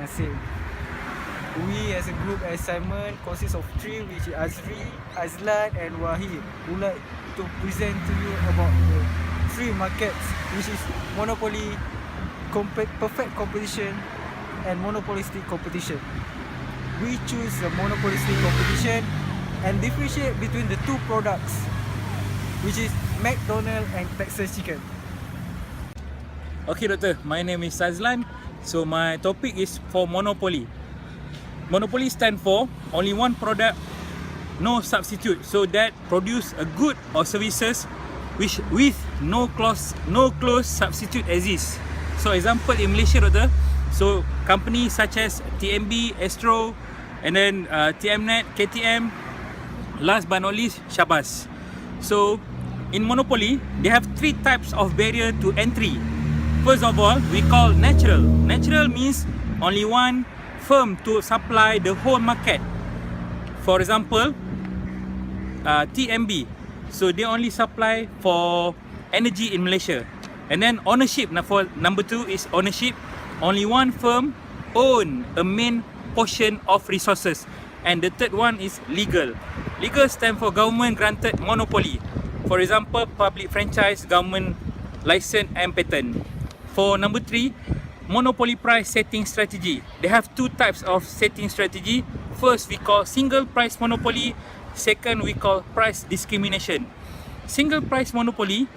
same. We as a group, as Simon, consists of three, which is Azri, Azlan and Wahid, would like to present to you about the three markets, which is monopoly, perfect competition and monopolistic competition. We choose the monopolistic competition and differentiate between the two products, which is McDonald's and Texas Chicken. Okay, Doctor, my name is Azlan. So my topic is for monopoly. Monopoly stand for only one product, no substitute. So that produce a good or services which with no close substitute exists. So example in Malaysia, Doctor. So companies such as TMB, Astro, and then TMNet, KTM, last but not least, Shabas. So in monopoly, they have three types of barrier to entry. First of all, we call natural. Natural means only one firm to supply the whole market. For example, TMB. So they only supply for energy in Malaysia. And then ownership, for number two is ownership. Only one firm own a main portion of resources. And the third one is legal. Legal stand for government granted monopoly. For example, public franchise, government license and patent. For number three, monopoly price setting strategy. They have two types of setting strategy. First, we call single price monopoly. Second, we call price discrimination. Single price monopoly,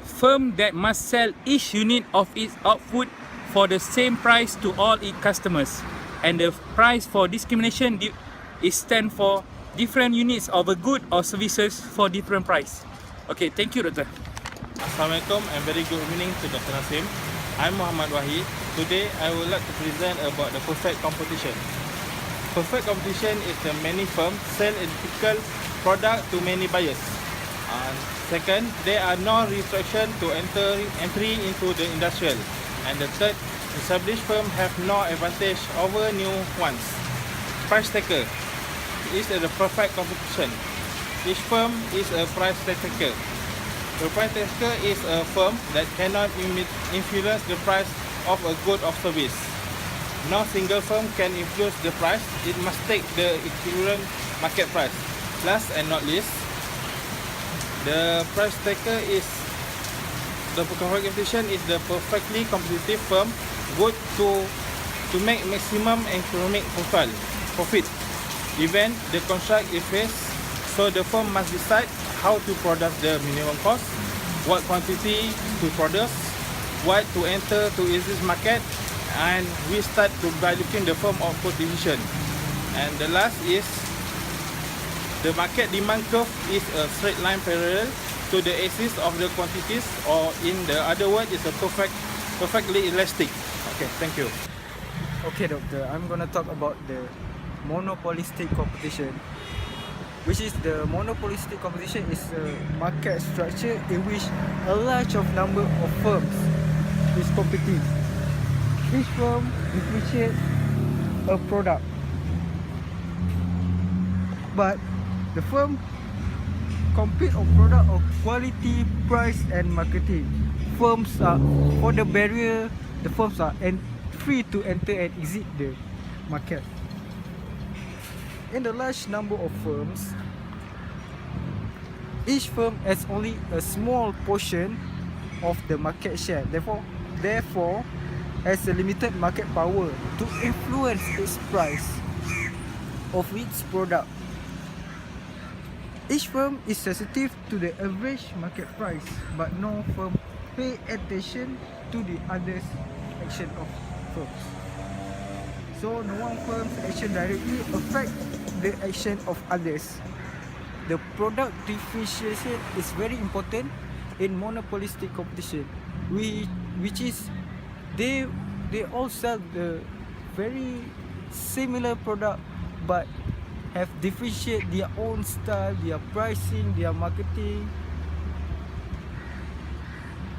firm that must sell each unit of its output for the same price to all its customers. And the price for discrimination is stand for different units of a good or services for different price. Okay, thank you, Doctor. Assalamualaikum and very good evening to Dr. Nasim. I'm Muhammad Wahid. Today I would like to present about the perfect competition. Perfect competition is the many firms sell identical product to many buyers. Second, there are no restriction to entry into the industrial. And the third, established firms have no advantage over new ones. Price taker is the perfect competition. Each firm is a price taker. The price taker is a firm that cannot influence the price of a good or service. No single firm can influence the price. It must take the equivalent market price. Last and not least, the price taker is the perfect competition is the perfectly competitive firm good to make maximum economic profit. Even the contract is faced, so the firm must decide how to produce the minimum cost, what quantity to produce, what to enter to exist market, and we start by looking the form of position. And the last is the market demand curve is a straight line parallel to the axis of the quantities, or in the other word is a perfectly elastic. Okay, thank you. Okay, Doctor, I'm gonna talk about the monopolistic competition, which is the monopolistic competition is a market structure in which a large of number of firms is competing. Each firm differentiates a product, but the firm compete on product of quality, price and marketing. Firms are for the barrier. The firms are free to enter and exit the market. In the large number of firms, each firm has only a small portion of the market share. Therefore, has a limited market power to influence its price of its product. Each firm is sensitive to the average market price, but no firm pay attention to the others' action of firms. So no one firm's action directly affect the action of others. The product differentiation is very important in monopolistic competition, which is they all sell the very similar product but have differentiate their own style, their pricing, their marketing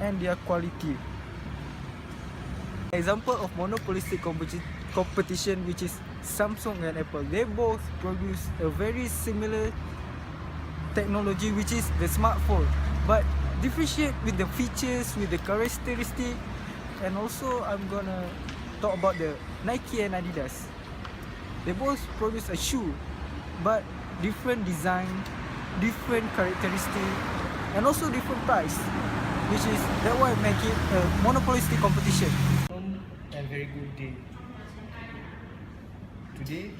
and their quality. Example of monopolistic competition, which is Samsung and Apple. They both produce a very similar technology, which is the smartphone, but differentiate with the features, with the characteristic, and also I'm gonna talk about the Nike and Adidas. They both produce a shoe, but different design, different characteristic, and also different price, which is that why make it a monopolistic competition. And very good day. Today,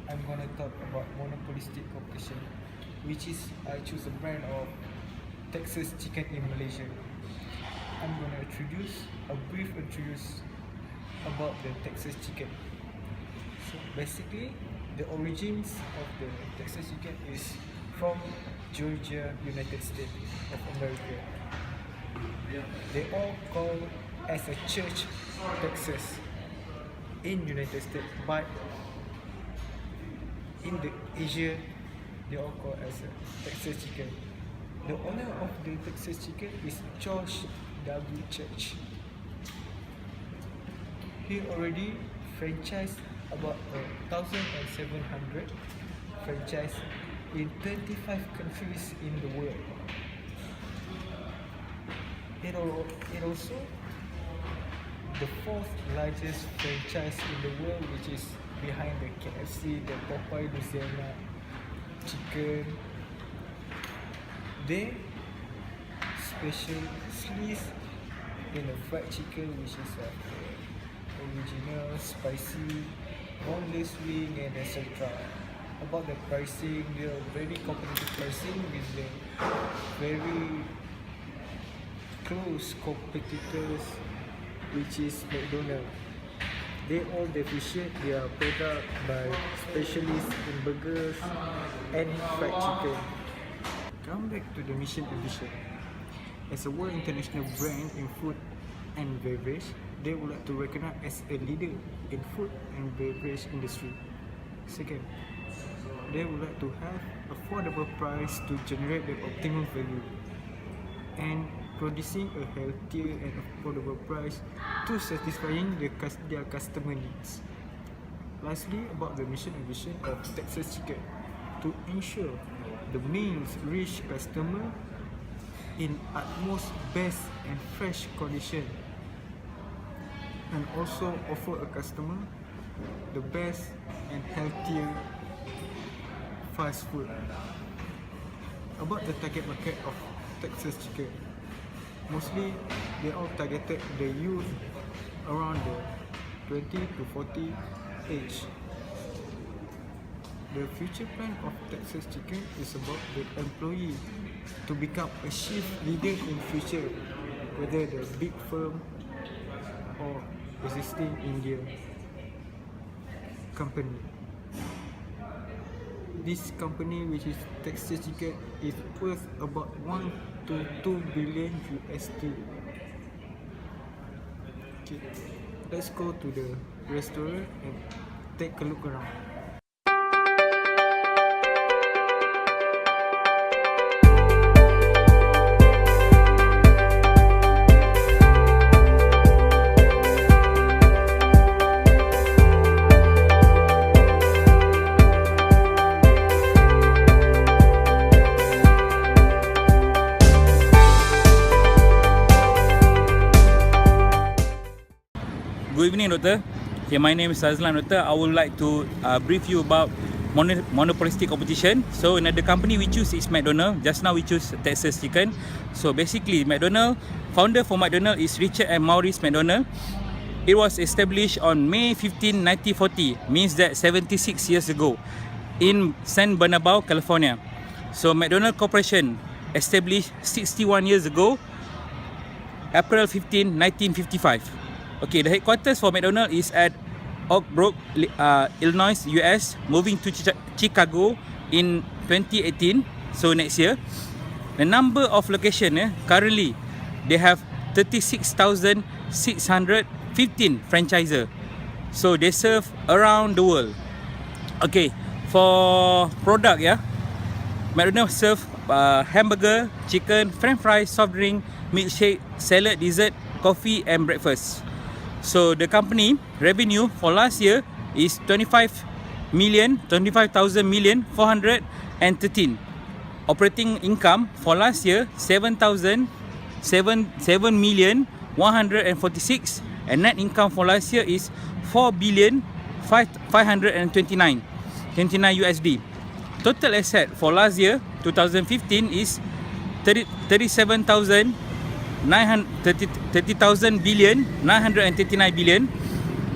I'm gonna talk about monopolistic competition, which is I choose a brand of Texas Chicken in Malaysia. I'm gonna introduce a brief introduce about the Texas Chicken. So basically, the origins of the Texas Chicken is from Georgia, United States of America. They all call as a church Texas in United States, but in the Asia, they all call as a Texas Chicken. The owner of the Texas Chicken is George W. Church. He already franchised about 1,700 franchise in 25 countries in the world. It also the fourth largest franchise in the world, which is behind the KFC, the Popeye Louisiana Chicken. They specialize in the fried chicken, which is original, spicy, boneless wing, and etc. About the pricing, they are very competitive pricing with the very close competitors, which is McDonald's. They all differentiate their product by specialists in burgers and fried chicken. Come back to the mission and vision. As a world international brand in food and beverage, they would like to recognize as a leader in food and beverage industry. Second, they would like to have affordable price to generate the optimum value, and producing a healthier and affordable price to satisfying their customer needs. Lastly, about the mission and vision of Texas Chicken, to ensure the meals reach customer in utmost best and fresh condition, and also offer a customer the best and healthier fast food. About the target market of Texas Chicken, mostly they all targeted the youth around the 20 to 40 age. The future plan of Texas Chicken is about the employee to become a shift leader in future, whether the big firm or existing Indian company. This company, which is Texas Chicken, is worth about 1 to 2 billion USD. Okay, let's go to the restaurant and take a look around. Good evening, Doctor. Okay, my name is Azlan, Doctor. I would like to brief you about monopolistic competition. So another company we choose is McDonald's. Just now we choose Texas Chicken. So basically, McDonald's, founder for McDonald's is Richard and Maurice McDonald. It was established on May 15, 1940, means that 76 years ago, in San Bernardino, California. So McDonald's Corporation established 61 years ago, April 15, 1955. Okay, the headquarters for McDonald's is at Oak Brook, Illinois, US, moving to Chicago in 2018, so next year. The number of locations, currently, they have 36,615 franchises. So they serve around the world. Okay, for product, McDonald's serve hamburger, chicken, french fries, soft drink, milkshake, salad, dessert, coffee and breakfast. So the company revenue for last year is 25,413. Operating income for last year 7,146, and net income for last year is 4,529 USD. Total asset for last year 2015 is 30,000 billion 939 billion,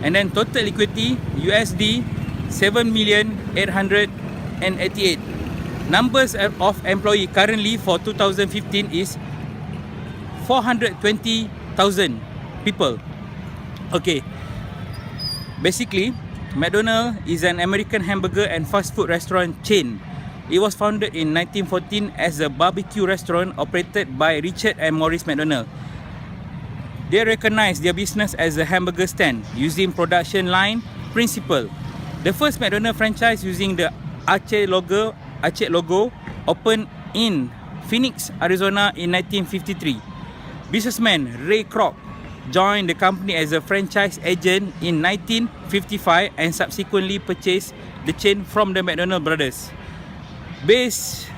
and then total equity USD 7,888. Numbers of employee currently for 2015 is 420,000 people. Okay, basically McDonald's is an American hamburger and fast food restaurant chain. It was founded in 1914 as a barbecue restaurant operated by Richard and Maurice McDonald. They recognized their business as a hamburger stand using production line principle. The first McDonald's franchise using the Arcade logo opened in Phoenix, Arizona in 1953. Businessman Ray Kroc joined the company as a franchise agent in 1955 and subsequently purchased the chain from the McDonald brothers. Based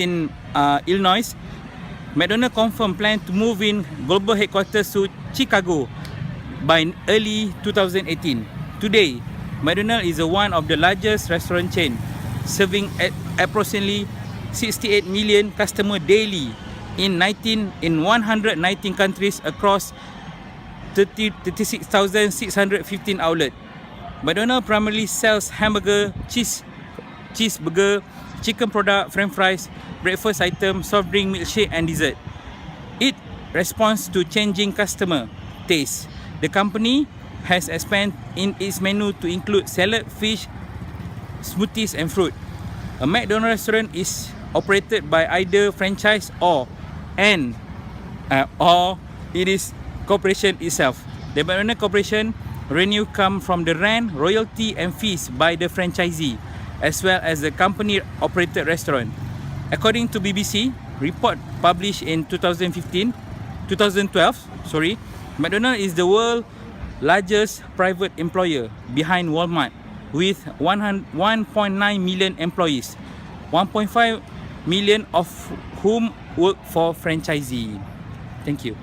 in Illinois, McDonald confirmed plan to move in global headquarters to Chicago by early 2018. Today, McDonald is one of the largest restaurant chain, serving approximately 68 million customers daily in 119 countries across 36,615 outlets. McDonald primarily sells hamburger, cheeseburger, chicken product, french fries, breakfast item, soft drink, milkshake and dessert. It responds to changing customer tastes. The company has expanded in its menu to include salad, fish, smoothies and fruit. A McDonald's restaurant is operated by either franchise or it is corporation itself. The McDonald's Corporation revenue come from the rent, royalty and fees by the franchisee, as well as the company-operated restaurant. According to BBC report published in 2012, McDonald's is the world's largest private employer behind Walmart, with 1.9 million employees, 1.5 million of whom work for franchisee. Thank you.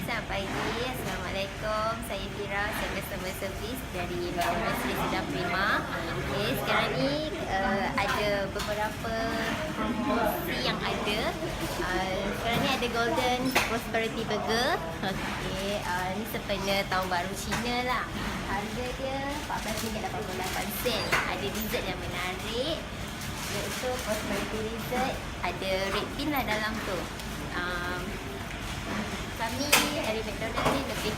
Selamat pagi, Assalamualaikum. Saya Fira, saya customer service dari McDonald's Sedang Prima. Okay, sekarang ni ada beberapa promosi yang ada. Sekarang ni ada Golden Prosperity Burger. Okay, ni sebenarnya tahun baru Cina lah. Harga dia RM14.88. Ada dessert yang menarik, iaitu Prosperity Dessert. Ada red bean lah dalam tu. Kami dari McDonald's ni lebih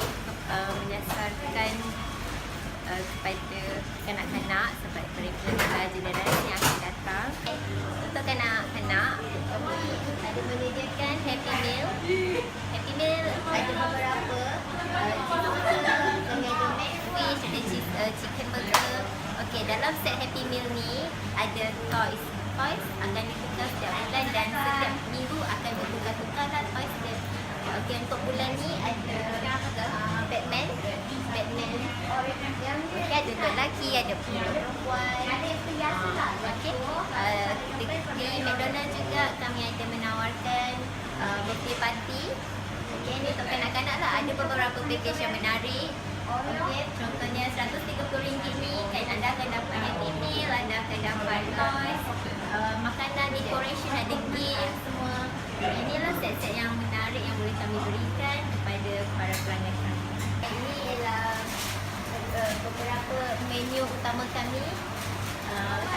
menyasarkan kepada kanak-kanak sebab mereka generasi yang akan datang. Untuk kanak-kanak, kami ada menyediakan Happy Meal. Happy Meal ada beberapa McFish, ada chicken burger. Okey, dalam set Happy Meal ni ada toys. Toys akan ditukar setiap bulan dan setiap minggu akan bertukar-tukar lah toys dia. Okey, untuk bulan ni ada Batman yang ada untuk lelaki, ada perempuan. Okey, di McDonald's juga kami ada menawarkan birthday party. Okey, ni untuk kanak-kanak lah. Ada beberapa package yang menarik. Okey, contohnya RM130 ni kan anda akan dapat Happy Meal, anda akan dapat toys, makanan, decoration, ada game semua. Inilah set-set yang menarik yang boleh kami berikan kepada para pelanggan kami. Ini ialah beberapa menu utama kami.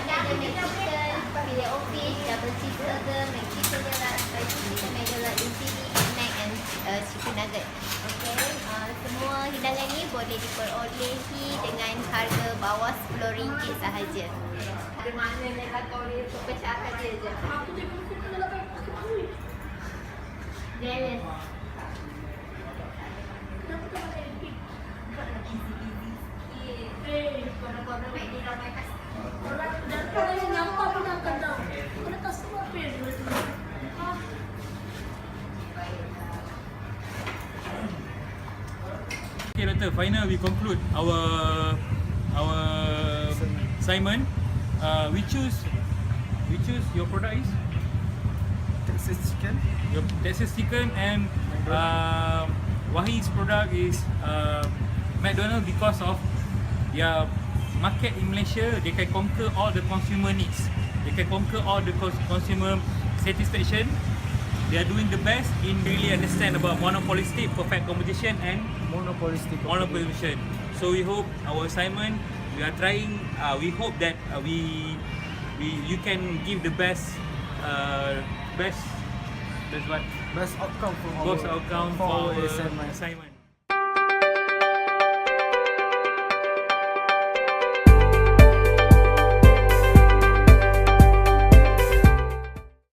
Ada McChicken, filet o fish, double cheeseburger, McChicken spicy chicken nugget, infinity snack and chicken nugget. Okay, semua hidangan ni boleh diperolehi dengan harga bawah RM10 sahaja. Ada mana nak kau ni untuk pecahkan dia je. Jealous. Kono-kono baik dia ramai kasih. Okay, Doctor. Final, we conclude our assignment. We choose your product is Texas chicken. your Texas chicken and Wahi's product is McDonald's because of their market in Malaysia. They can conquer all the consumer needs. They can conquer all the consumer satisfaction. They are doing the best in really understand about monopolistic perfect competition and Monopolistic. monopolization. So we hope our assignment, we are trying. We hope that you can give the best what Best outcome from best outcome for our assignment. assignment.